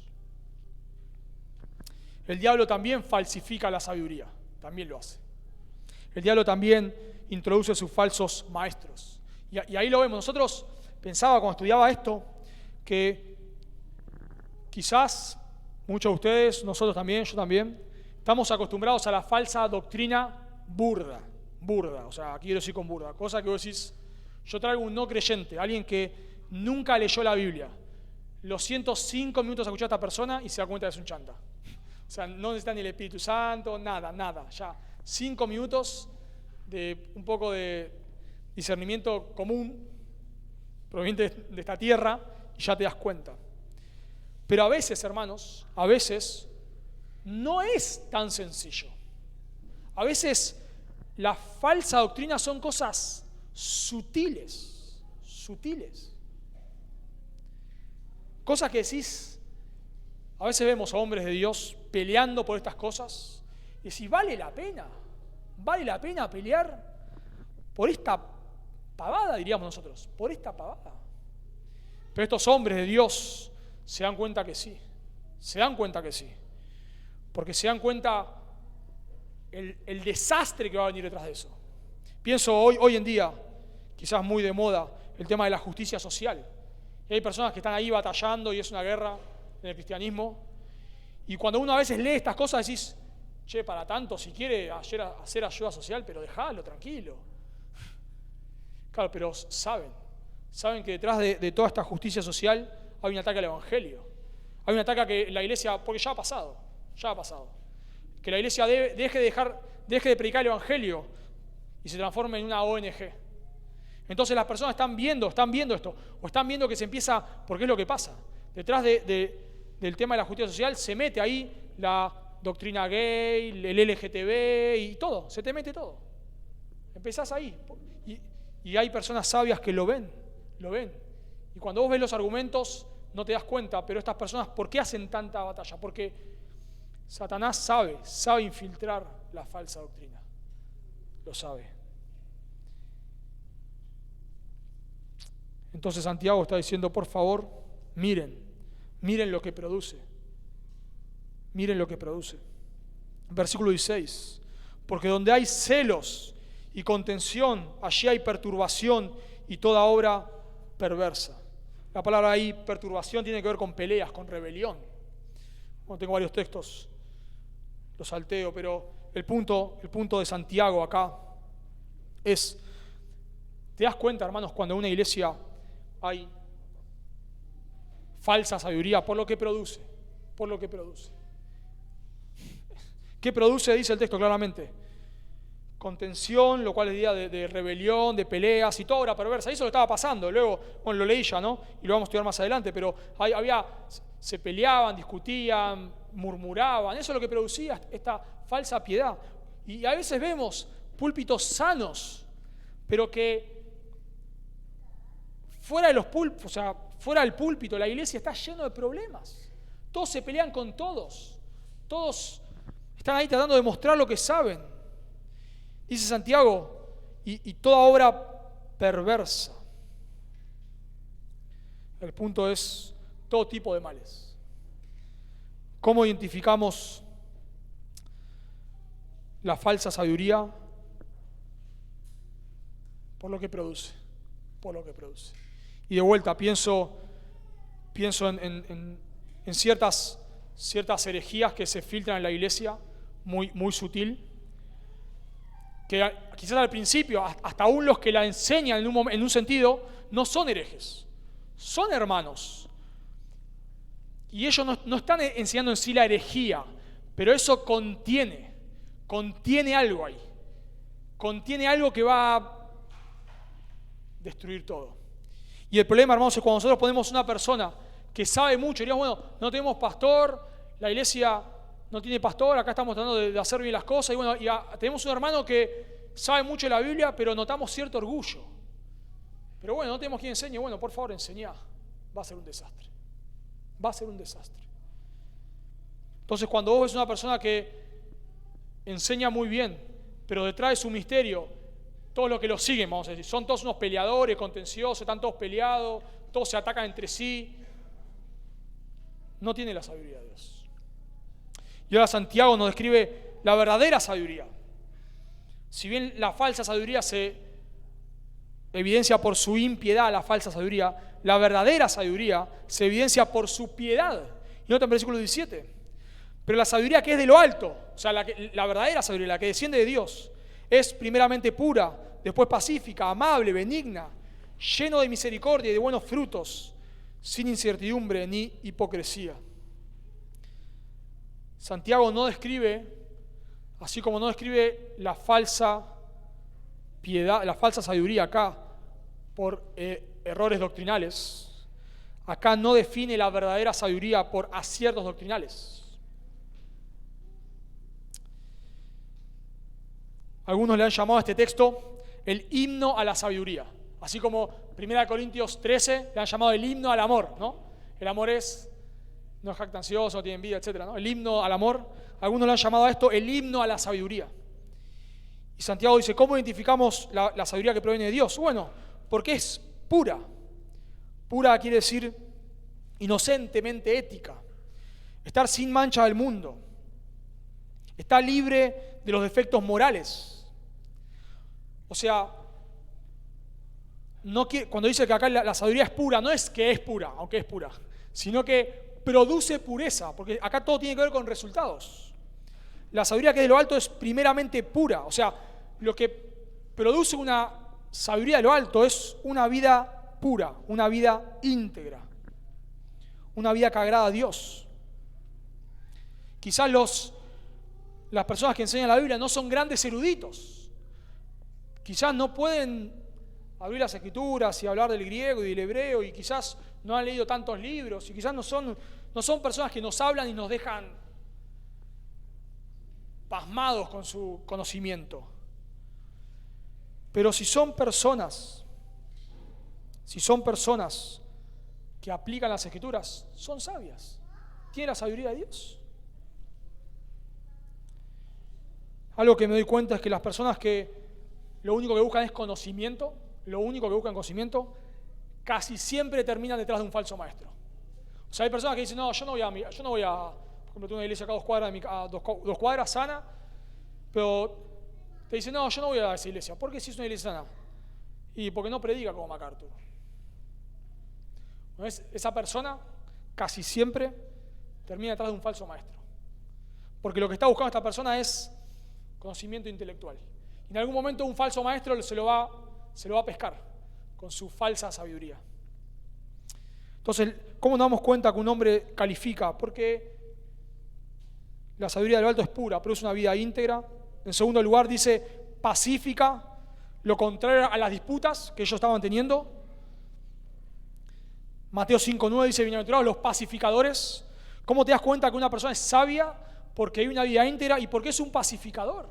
El diablo también falsifica la sabiduría, también lo hace. El diablo también introduce sus falsos maestros. Y ahí lo vemos. Nosotros pensaba cuando estudiaba esto que quizás muchos de ustedes, nosotros también, yo también, estamos acostumbrados a la falsa doctrina burda, o sea, aquí quiero decir con burda, cosa que vos decís, yo traigo un no creyente, alguien que nunca leyó la Biblia, los 105 minutos a escuchar a esta persona y se da cuenta que es un chanta. O sea, no necesita ni el Espíritu Santo, nada, ya 5 minutos de un poco de discernimiento común, proveniente de esta tierra, y ya te das cuenta. Pero a veces, hermanos, no es tan sencillo. A veces la falsa doctrina son cosas sutiles. Cosas que decís, a veces vemos a hombres de Dios peleando por estas cosas, y decís, ¿vale la pena pelear por esta pavada, diríamos nosotros, por esta pavada? Pero estos hombres de Dios se dan cuenta que sí, porque se dan cuenta el desastre que va a venir detrás de eso. Pienso hoy en día, quizás muy de moda, el tema de la justicia social. Y hay personas que están ahí batallando y es una guerra en el cristianismo. Y cuando uno a veces lee estas cosas decís, che, para tanto, si quiere hacer ayuda social, pero dejalo, tranquilo. Claro, pero saben que detrás de toda esta justicia social hay un ataque al Evangelio. Hay un ataque a que la iglesia, porque ya ha pasado, que la iglesia deje de predicar el Evangelio y se transforme en una ONG. Entonces las personas están viendo esto, o están viendo que se empieza, porque es lo que pasa. Detrás del tema de la justicia social se mete ahí la doctrina gay, el LGTB y todo, se te mete todo. Empezás ahí. Y hay personas sabias que lo ven. Y cuando vos ves los argumentos, no te das cuenta, pero estas personas, ¿por qué hacen tanta batalla? Porque Satanás sabe infiltrar la falsa doctrina. Lo sabe. Entonces Santiago está diciendo, por favor, miren lo que produce. Versículo 16. Porque donde hay celos y contención, allí hay perturbación y toda obra perversa. La palabra ahí, perturbación, tiene que ver con peleas, con rebelión. Bueno, tengo varios textos, los salteo, pero el punto de Santiago acá es, ¿te das cuenta, hermanos, cuando en una iglesia hay falsa sabiduría? Por lo que produce. ¿Qué produce? Dice el texto claramente. Contención, lo cual es día de rebelión, de peleas y toda obra perversa. Y eso lo estaba pasando. Luego, bueno, lo leí ya, ¿no? Y lo vamos a estudiar más adelante, pero se peleaban, discutían, murmuraban. Eso es lo que producía esta falsa piedad. Y a veces vemos púlpitos sanos, pero que fuera de los púlpitos, o sea, fuera del púlpito, la iglesia está lleno de problemas. Todos se pelean con todos. Todos están ahí tratando de mostrar lo que saben. Dice Santiago, y toda obra perversa. El punto es todo tipo de males. ¿Cómo identificamos la falsa sabiduría? Por lo que produce. Y de vuelta pienso en ciertas herejías que se filtran en la iglesia, muy sutil. que quizás al principio, hasta aún los que la enseñan en un sentido, no son herejes, son hermanos. Y ellos no están enseñando en sí la herejía, pero eso contiene algo ahí. Contiene algo que va a destruir todo. Y el problema, hermanos, es cuando nosotros ponemos una persona que sabe mucho, y digamos, bueno, no tenemos pastor, la iglesia no tiene pastor, acá estamos tratando de hacer bien las cosas, y bueno, tenemos un hermano que sabe mucho de la Biblia, pero notamos cierto orgullo. Pero bueno, no tenemos quien enseñe, bueno, por favor, enseñá. Va a ser un desastre. Va a ser un desastre. Entonces, cuando vos ves una persona que enseña muy bien, pero detrás de su misterio, todos los que lo siguen, vamos a decir, son todos unos peleadores, contenciosos, están todos peleados, todos se atacan entre sí, no tiene la sabiduría de Dios. Y ahora Santiago nos describe la verdadera sabiduría. Si bien la falsa sabiduría se evidencia por su impiedad, la falsa sabiduría, la verdadera sabiduría se evidencia por su piedad. Y nota en versículo 17. Pero la sabiduría que es de lo alto, o sea, la verdadera sabiduría, la que desciende de Dios, es primeramente pura, después pacífica, amable, benigna, lleno de misericordia y de buenos frutos, sin incertidumbre ni hipocresía. Santiago no describe, así como no describe la falsa piedad, la falsa sabiduría acá, por errores doctrinales, acá no define la verdadera sabiduría por aciertos doctrinales. Algunos le han llamado a este texto el himno a la sabiduría, así como 1 Corintios 13 le han llamado el himno al amor, ¿no? El amor no es jactancioso, no tiene envidia, etc., ¿no? El himno al amor, algunos le han llamado a esto el himno a la sabiduría. Y Santiago dice, ¿cómo identificamos la sabiduría que proviene de Dios? Bueno, porque es pura. Pura quiere decir inocentemente ética, estar sin mancha del mundo, está libre de los defectos morales. O sea, cuando dice que acá la sabiduría es pura, no es que es pura, aunque es pura, sino que produce pureza, porque acá todo tiene que ver con resultados. La sabiduría que es de lo alto es primeramente pura, o sea, lo que produce una sabiduría de lo alto es una vida pura, una vida íntegra, una vida que agrada a Dios. Quizás las personas que enseñan la Biblia no son grandes eruditos, quizás no pueden abrir las escrituras y hablar del griego y del hebreo, y quizás no han leído tantos libros, y quizás no son personas que nos hablan y nos dejan pasmados con su conocimiento. Pero si son personas que aplican las escrituras, son sabias, tienen la sabiduría de Dios. Algo que me doy cuenta es que las personas que lo único que buscan es conocimiento, casi siempre terminan detrás de un falso maestro. O sea, hay personas que dicen, no, yo no voy a, por ejemplo, tengo una iglesia acá a dos cuadras sana, pero te dicen, no, yo no voy a esa iglesia. ¿Por qué si es una iglesia sana? Y porque no predica como MacArthur. ¿No es? Esa persona casi siempre termina detrás de un falso maestro. Porque lo que está buscando esta persona es conocimiento intelectual. Y en algún momento un falso maestro se lo va a pescar con su falsa sabiduría. Entonces, ¿cómo nos damos cuenta que un hombre califica? Porque la sabiduría de lo alto es pura, produce una vida íntegra. En segundo lugar, dice pacífica, lo contrario a las disputas que ellos estaban teniendo. Mateo 5:9 dice, bienaventurados los pacificadores. ¿Cómo te das cuenta que una persona es sabia? Porque hay una vida íntegra y porque es un pacificador.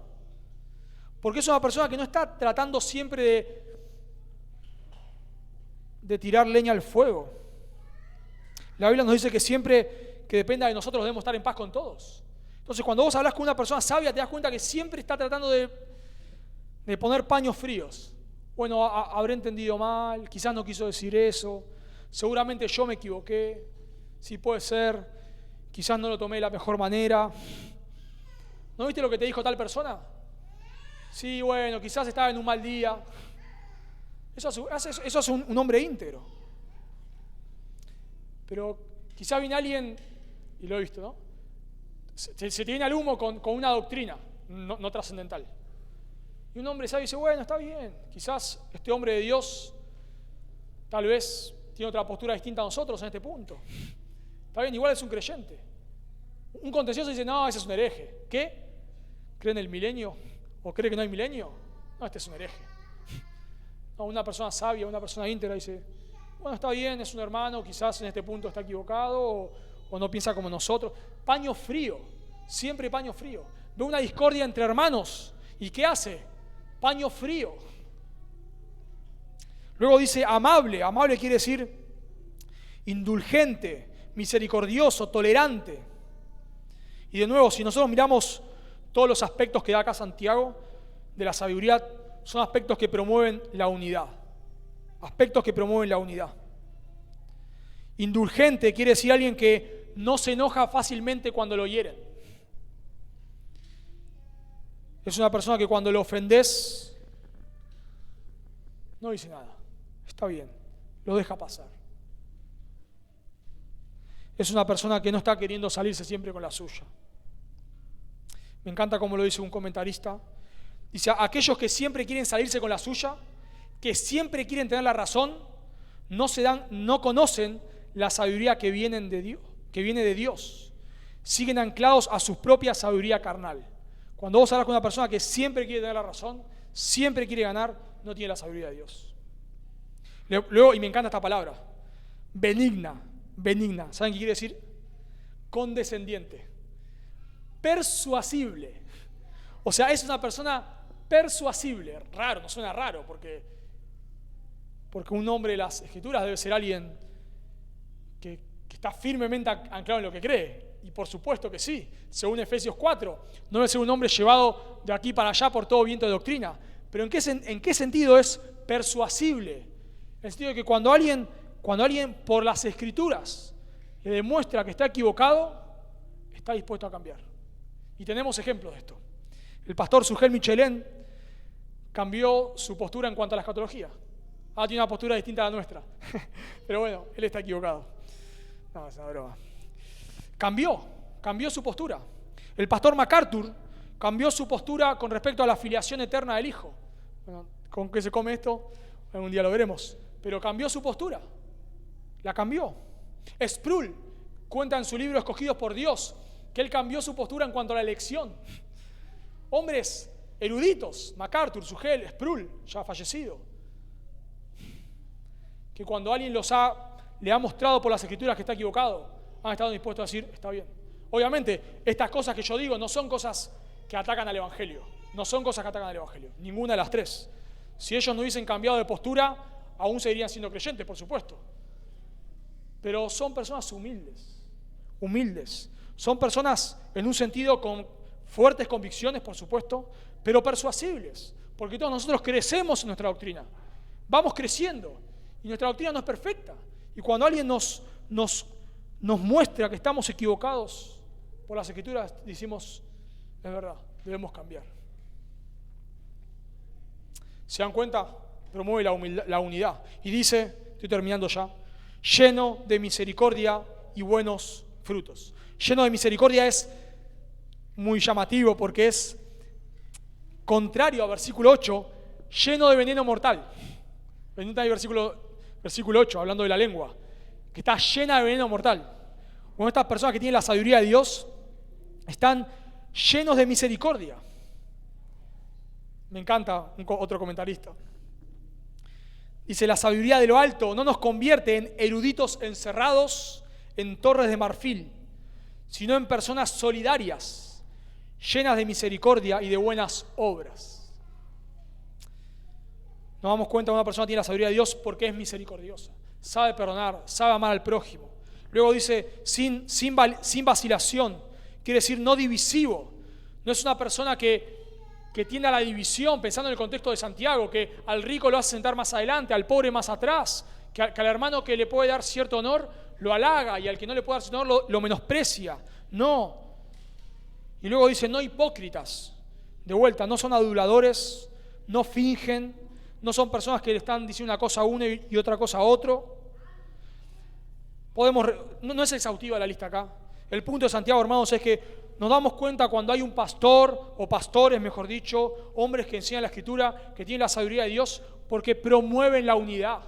Porque es una persona que no está tratando siempre de tirar leña al fuego. La Biblia nos dice que siempre que dependa de nosotros debemos estar en paz con todos. Entonces, cuando vos hablas con una persona sabia, te das cuenta que siempre está tratando de poner paños fríos. Bueno, habré entendido mal, quizás no quiso decir eso, seguramente yo me equivoqué, sí puede ser, quizás no lo tomé de la mejor manera. ¿No viste lo que te dijo tal persona? Sí, bueno, quizás estaba en un mal día. Eso es un hombre íntegro. Pero quizás viene alguien, y lo he visto, ¿no? Se te viene al humo con una doctrina no trascendental. Y un hombre sabio dice, bueno, está bien, quizás este hombre de Dios tal vez tiene otra postura distinta a nosotros en este punto. Está bien, igual es un creyente. Un contencioso dice, no, ese es un hereje. ¿Qué? ¿Cree en el milenio? ¿O cree que no hay milenio? No, este es un hereje. No, una persona sabia, una persona íntegra dice, bueno, está bien, es un hermano, quizás en este punto está equivocado o no piensa como nosotros. Paño frío, siempre paño frío. Ve una discordia entre hermanos. ¿Y qué hace? Paño frío. Luego dice amable. Amable quiere decir indulgente, misericordioso, tolerante. Y de nuevo, si nosotros miramos todos los aspectos que da acá Santiago de la sabiduría, son aspectos que promueven la unidad. Aspectos que promueven la unidad. Indulgente quiere decir alguien que no se enoja fácilmente cuando lo hieren. Es una persona que cuando lo ofendes no dice nada. Está bien, lo deja pasar. Es una persona que no está queriendo salirse siempre con la suya. Me encanta cómo lo dice un comentarista. Dice, aquellos que siempre quieren salirse con la suya, que siempre quieren tener la razón, no conocen la sabiduría que viene de Dios. Siguen anclados a su propia sabiduría carnal. Cuando vos hablas con una persona que siempre quiere tener la razón, siempre quiere ganar, no tiene la sabiduría de Dios. Luego, y me encanta esta palabra, benigna. ¿Saben qué quiere decir? Condescendiente. Persuasible. O sea, es una persona persuasible. Raro, no suena raro, porque un hombre de las Escrituras debe ser alguien que está firmemente anclado en lo que cree. Y por supuesto que sí, según Efesios 4, no debe ser un hombre llevado de aquí para allá por todo viento de doctrina. Pero ¿en qué sentido es persuasible? En el sentido de que cuando alguien por las Escrituras le demuestra que está equivocado, está dispuesto a cambiar. Y tenemos ejemplos de esto. El pastor Sugel Michelén cambió su postura en cuanto a la escatología. Tiene una postura distinta a la nuestra. Pero bueno, él está equivocado. No, es una broma. Cambió su postura. El pastor MacArthur cambió su postura con respecto a la filiación eterna del Hijo. Bueno, ¿con qué se come esto? Algún día lo veremos. Pero cambió su postura. La cambió. Sproul cuenta en su libro Escogidos por Dios que él cambió su postura en cuanto a la elección. Hombres eruditos, MacArthur, Sugel, Sproul, ya fallecido, que cuando alguien le ha mostrado por las Escrituras que está equivocado, han estado dispuestos a decir, está bien. Obviamente, estas cosas que yo digo no son cosas que atacan al Evangelio. No son cosas que atacan al Evangelio. Ninguna de las tres. Si ellos no hubiesen cambiado de postura, aún seguirían siendo creyentes, por supuesto. Pero son personas humildes. Son personas, en un sentido, con fuertes convicciones, por supuesto, pero persuasibles. Porque todos nosotros crecemos en nuestra doctrina. Vamos creciendo. Y nuestra doctrina no es perfecta. Y cuando alguien nos muestra que estamos equivocados por las Escrituras, decimos, es verdad, debemos cambiar. ¿Se dan cuenta? Promueve la unidad. Y dice, estoy terminando ya, lleno de misericordia y buenos frutos. Lleno de misericordia es muy llamativo porque es contrario a versículo 8, lleno de veneno mortal. Veneno versículo 8, hablando de la lengua, que está llena de veneno mortal. Bueno, estas personas que tienen la sabiduría de Dios están llenos de misericordia. Me encanta otro comentarista. Dice, la sabiduría de lo alto no nos convierte en eruditos encerrados en torres de marfil, sino en personas solidarias, llenas de misericordia y de buenas obras. Nos damos cuenta que una persona tiene la sabiduría de Dios porque es misericordiosa, sabe perdonar, sabe amar al prójimo. Luego dice, sin vacilación, quiere decir no divisivo. No es una persona que tiende a la división, pensando en el contexto de Santiago, que al rico lo hace sentar más adelante, al pobre más atrás, que al hermano que le puede dar cierto honor lo halaga y al que no le puede dar cierto honor lo menosprecia. No. Y luego dice, no hipócritas. De vuelta, no son aduladores, no fingen, no son personas que le están diciendo una cosa a uno y otra cosa a otro. No es exhaustiva la lista acá. El punto de Santiago, hermanos, es que nos damos cuenta cuando hay un pastor, o pastores, mejor dicho, hombres que enseñan la Escritura, que tienen la sabiduría de Dios, porque promueven la unidad.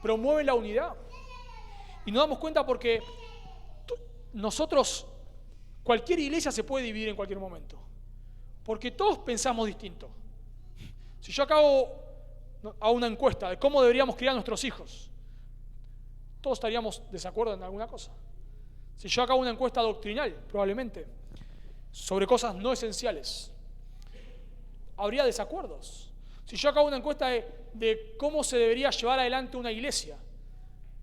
Promueven la unidad. Y nos damos cuenta porque nosotros, cualquier iglesia se puede dividir en cualquier momento. Porque todos pensamos distinto. Si yo hago una encuesta de cómo deberíamos criar a nuestros hijos, todos estaríamos desacuerdo en alguna cosa. Si yo hago una encuesta doctrinal, probablemente, sobre cosas no esenciales, habría desacuerdos. Si yo hago una encuesta de cómo se debería llevar adelante una iglesia,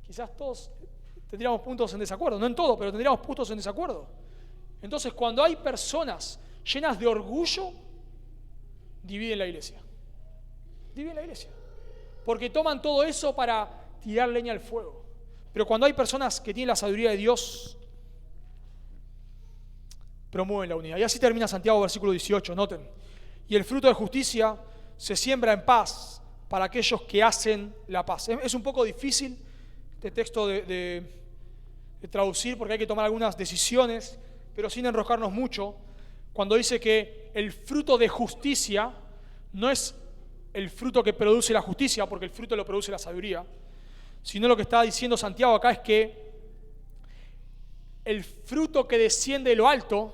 quizás todos tendríamos puntos en desacuerdo. No en todo, pero tendríamos puntos en desacuerdo. Entonces, cuando hay personas llenas de orgullo, dividen la iglesia. Dividen la iglesia. Porque toman todo eso para tirar leña al fuego. Pero cuando hay personas que tienen la sabiduría de Dios, promueven la unidad. Y así termina Santiago, versículo 18, noten. Y el fruto de justicia se siembra en paz para aquellos que hacen la paz. Es un poco difícil este texto de traducir porque hay que tomar algunas decisiones, pero sin enroscarnos mucho, cuando dice que el fruto de justicia no es el fruto que produce la justicia, porque el fruto lo produce la sabiduría, sino lo que está diciendo Santiago acá es que el fruto que desciende de lo alto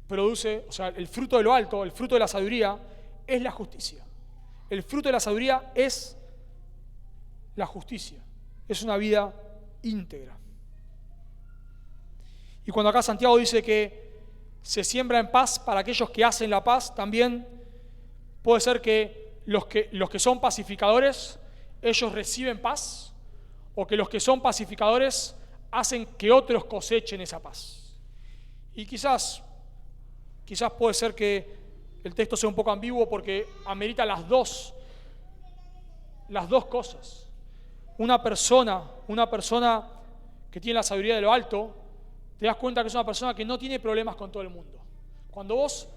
produce, o sea, el fruto de lo alto, el fruto de la sabiduría, es la justicia. El fruto de la sabiduría es la justicia. Es una vida íntegra. Y cuando acá Santiago dice que se siembra en paz para aquellos que hacen la paz, también puede ser que los que son pacificadores, ellos reciben paz, o que los que son pacificadores hacen que otros cosechen esa paz. Y quizás puede ser que el texto sea un poco ambiguo porque amerita las dos cosas. Una persona que tiene la sabiduría de lo alto, te das cuenta que es una persona que no tiene problemas con todo el mundo. Cuando vos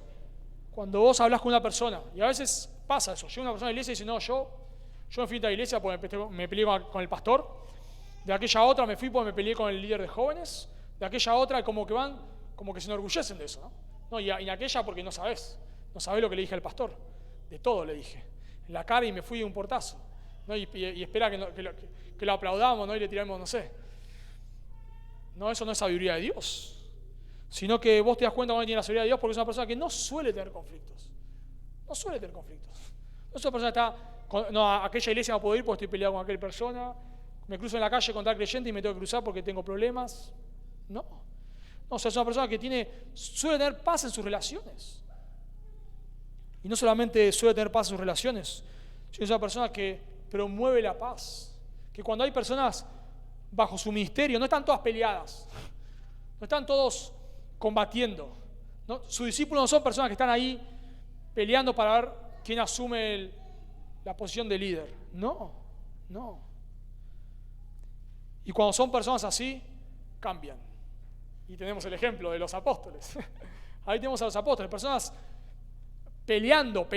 hablas con una persona, y a veces pasa eso, llega una persona a la iglesia y dice, no, yo me fui a la iglesia porque me peleé con el pastor, de aquella otra me fui porque me peleé con el líder de jóvenes, de aquella otra como que se enorgullecen de eso, ¿no? Y en aquella porque no sabés lo que le dije al pastor, de todo le dije, en la cara y me fui de un portazo, ¿no? Y espera que lo aplaudamos, ¿no? Y le tiramos, no sé. No, eso no es sabiduría de Dios, sino que vos te das cuenta cuando tiene la sabiduría de Dios porque es una persona que no suele tener conflictos. No es una persona que está, a aquella iglesia no puedo ir porque estoy peleado con aquella persona, me cruzo en la calle con tal creyente y me tengo que cruzar porque tengo problemas. No, o sea, es una persona que suele tener paz en sus relaciones. Y no solamente suele tener paz en sus relaciones, sino es una persona que promueve la paz. Que cuando hay personas bajo su ministerio, no están todas peleadas, no están todos combatiendo, ¿no? Sus discípulos no son personas que están ahí peleando para ver quién asume la posición de líder. No. Y cuando son personas así, cambian. Y tenemos el ejemplo de los apóstoles. Ahí tenemos a los apóstoles, personas peleando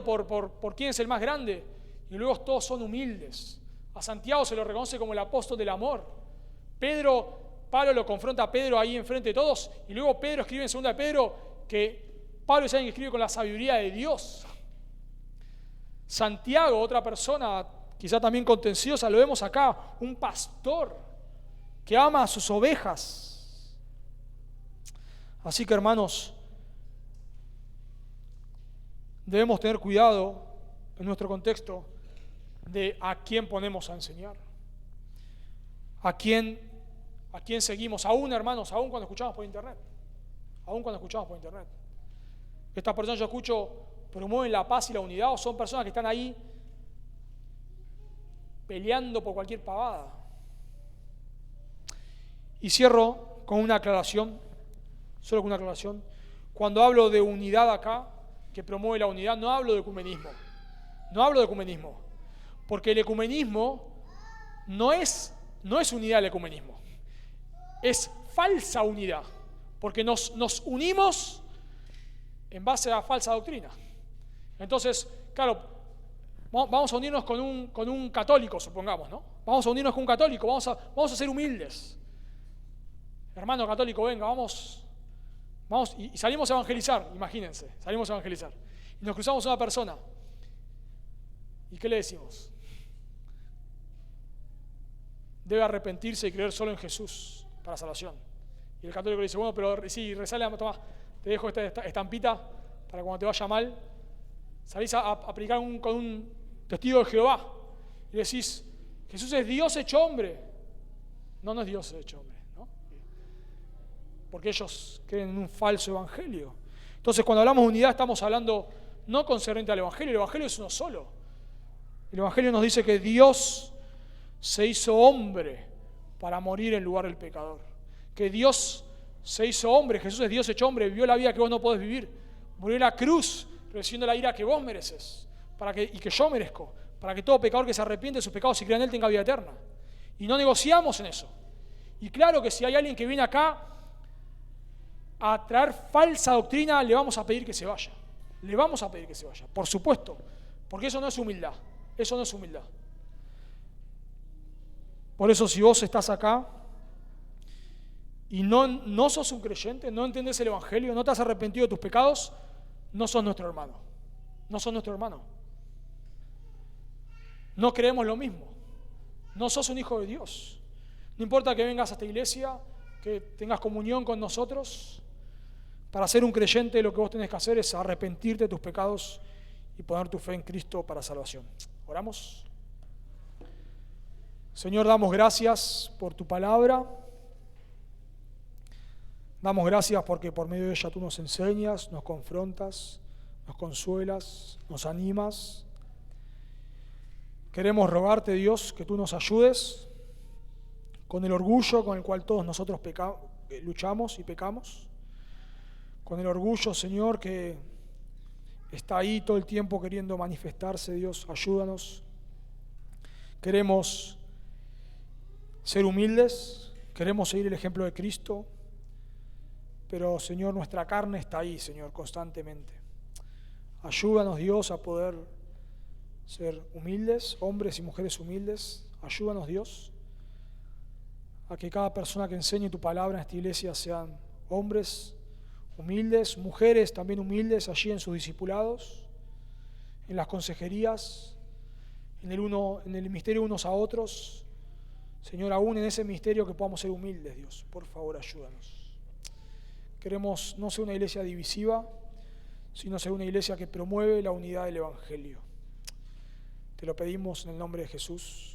por quién es el más grande, y luego todos son humildes. A Santiago se lo reconoce como el apóstol del amor. Pablo lo confronta a Pedro ahí enfrente de todos, y luego Pedro escribe en 2 de Pedro que Pablo es alguien que escribe con la sabiduría de Dios. Santiago, otra persona, quizá también contenciosa, lo vemos acá, un pastor que ama a sus ovejas. Así que, hermanos, debemos tener cuidado en nuestro contexto de a quién ponemos a enseñar, a quién seguimos, aún hermanos, aún cuando escuchamos por internet. Estas personas yo escucho promueven la paz y la unidad, o son personas que están ahí peleando por cualquier pavada. Y cierro con una aclaración, solo con una aclaración. Cuando hablo de unidad acá, que promueve la unidad, no hablo de ecumenismo. Porque el ecumenismo no es unidad el ecumenismo. Es falsa unidad. Porque nos unimos en base a falsa doctrina. Entonces, claro, vamos a unirnos con un católico, supongamos, ¿no? Vamos a unirnos con un católico, vamos a ser humildes. hermano católico, venga, vamos y salimos a evangelizar, imagínense, salimos a evangelizar. Y nos cruzamos a una persona. ¿Y qué le decimos? Debe arrepentirse y creer solo en Jesús para salvación. Y el católico le dice, bueno, pero sí, rezale, toma, te dejo esta estampita para cuando te vaya mal, salís a predicar con un testigo de Jehová y decís, Jesús es Dios hecho hombre. No es Dios hecho hombre, ¿no? Porque ellos creen en un falso evangelio. Entonces, cuando hablamos de unidad, estamos hablando no concerniente al evangelio. El evangelio es uno solo. El evangelio nos dice que Dios se hizo hombre para morir en lugar del pecador. Que Dios se hizo hombre, Jesús es Dios hecho hombre, vivió la vida que vos no podés vivir. Murió en la cruz, recibiendo la ira que vos mereces y que yo merezco, para que todo pecador que se arrepiente de sus pecados y crea en Él tenga vida eterna. Y no negociamos en eso. Y claro que si hay alguien que viene acá a traer falsa doctrina, le vamos a pedir que se vaya. Le vamos a pedir que se vaya, por supuesto, porque eso no es humildad. Eso no es humildad. Por eso, si vos estás acá y no sos un creyente, no entendés el evangelio, no te has arrepentido de tus pecados, no sos nuestro hermano. No sos nuestro hermano. No creemos lo mismo. No sos un hijo de Dios. No importa que vengas a esta iglesia, que tengas comunión con nosotros. Para ser un creyente, lo que vos tenés que hacer es arrepentirte de tus pecados y poner tu fe en Cristo para salvación. ¿Oramos? Señor, damos gracias por tu palabra. Damos gracias porque por medio de ella tú nos enseñas, nos confrontas, nos consuelas, nos animas. Queremos rogarte, Dios, que tú nos ayudes con el orgullo con el cual todos nosotros luchamos y pecamos. Con el orgullo, Señor, que está ahí todo el tiempo queriendo manifestarse. Dios, ayúdanos. Queremos ser humildes, queremos seguir el ejemplo de Cristo, pero, Señor, nuestra carne está ahí, Señor, constantemente. Ayúdanos, Dios, a poder ser humildes, hombres y mujeres humildes. Ayúdanos, Dios, a que cada persona que enseñe tu palabra en esta iglesia sean hombres humildes, mujeres también humildes allí en sus discipulados, en las consejerías, en el misterio unos a otros. Señor, aún en ese misterio que podamos ser humildes, Dios. Por favor, ayúdanos. Queremos no ser una iglesia divisiva, sino ser una iglesia que promueve la unidad del Evangelio. Te lo pedimos en el nombre de Jesús.